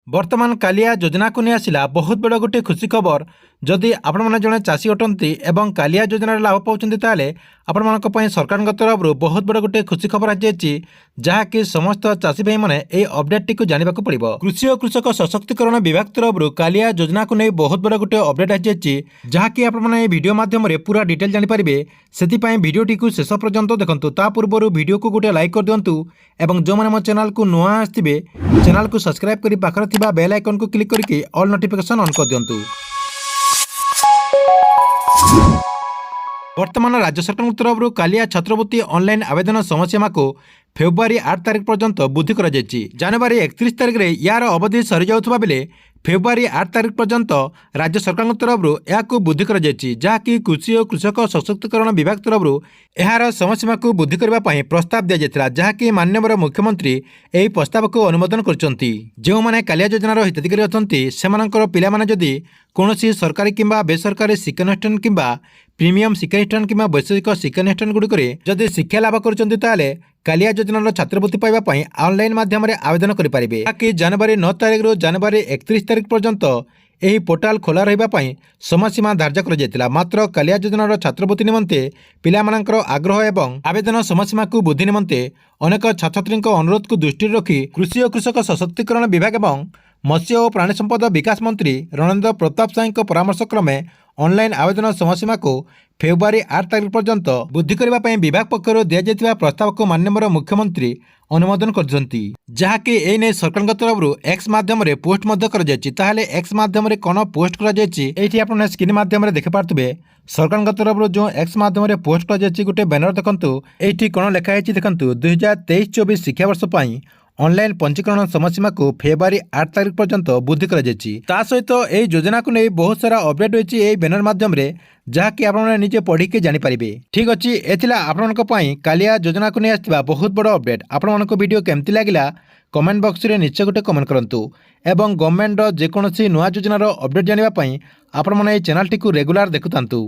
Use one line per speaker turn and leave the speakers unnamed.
बर्तमान कालिया योजना को नहीं आसला बहुत बड़ गोटे खुशी खबर जदि आपण मैंने जड़े चाषी अटंती एवं कालिया योजन लाभ पाँच आपण मानी सरकार तरफ बहुत बड़ गोटे खुशी खबर आसी जहाँकि समस्त चाषी भाई मैंने यही अपडेट टी जानवा पड़ो। कृषि और कृषक सशक्तिकरण विभाग तरफ कालिया योजना को नहीं बहुत बड़ गोटे अपडेट आसी जहाँकि आपने वीडियो माध्यम पूरा डिटेल जानीपारे से भिडियोटी को शेष पर्यंत देखूँ। ता पूर्व वीडियो को गोटे लाइक कर दिंतु और जो मैंने मो चैनल को नुआ आसवे चैनल को सब्सक्राइब कर पाखर बेल आइकन को क्लिक करके ऑल नोटिफिकेशन ऑन कर दिंतु। वर्तमान राज्य सरकार तरफ कालिया छात्रवृत्ति ऑनलाइन आवेदन समय सीमा को फेब्रुआरी 8 तारिख पर्यंत वृद्धि कर जनवरी 31 तारिख में यार अवधि सरी जाउथबा बेले फेब्रुआरी 8 तारिख पर्यंत राज्य सरकार तरफ यह वृद्धि कर जहाँकि कृषि और कृषक सशक्तिकरण विभाग तरफ यार समयसीमा को वृद्धि करने प्रस्ताव दि जाता जहाँकि माननीय मुख्यमंत्री यह प्रस्ताव को अनुमोदन कर कालिया योजनार हिताधिकारी अच्छा से पिला जदि कौन सरकारी किंबा बेसरकारी शिक्षानुष्ठान किंबा प्रीमियम शिक्षानुष्ठान किंबा वैषयिक शिक्षानुष्ठान गुड़िक जदि शिक्षा लाभ कर कालिया योजनार छात्रवृत्ति पाइबापी ऑनलाइन माध्यम आवेदन करेंगे ताकि जनवरी 9 तारिख रू जनवरी 31 तारिख पर्यंत यही पोर्टाल खोला रही समयसीमा धार्य कर मात्र कालिया योजनार छात्रवृत्ति निमंते पिलामानंकर आग्रह एवं आवेदन समयसीमा को वृद्धि निमंते अनेक छात्रछात्री अनुरोध को दृष्टि रखी कृषि और कृषक सशक्तिकरण विभाग एवं मत्स्य और प्राणी संपद विकास मंत्री रणेन्द्र प्रताप साई परामर्श क्रमे ऑनलाइन आवेदन समयसीमा को फेब्रुआरी 8 तारिख पर्यंत वृद्धि करने विभाग पक्षर दि जाता प्रस्ताव को माननीय मुख्यमंत्री अनुमोदन करछंती जहाँकि एने सरकार तरफ एक्स माध्यम पोस्ट कर एक्स माध्यम कौन पोस्ट कर स्क्रीन माध्यम देखि पार्थे सरकार तरफ जो एक्स माध्यम पोस्ट कर गोटे बैनर देखु ये कौन लिखाई देखु 2023-24 शिक्षावर्ष ऑनलाइन पंजीकरण समयसीमा को फेब्रुआरी 8 तारिख पर्यंत वृद्धि कर सहित यह योजना को नहीं बहुत सारा अपडेट होती है बैनर माध्यम जहाँकि आपजे पढ़ी जानीपारे। ठीक अच्छे ये आपण कालिया योजना को नहीं आसवा बहुत बड़ अपडेट। आपण मानक वीडियो केमती लगिला कमेंट बॉक्स रे निश्चय गोटे कमेंट करंतु एवं गवर्नमेंट जेकोसी नुआ योजनार अपडेट जानापी आपण मैंने चैनल टी रेगुलर देखुतांतु।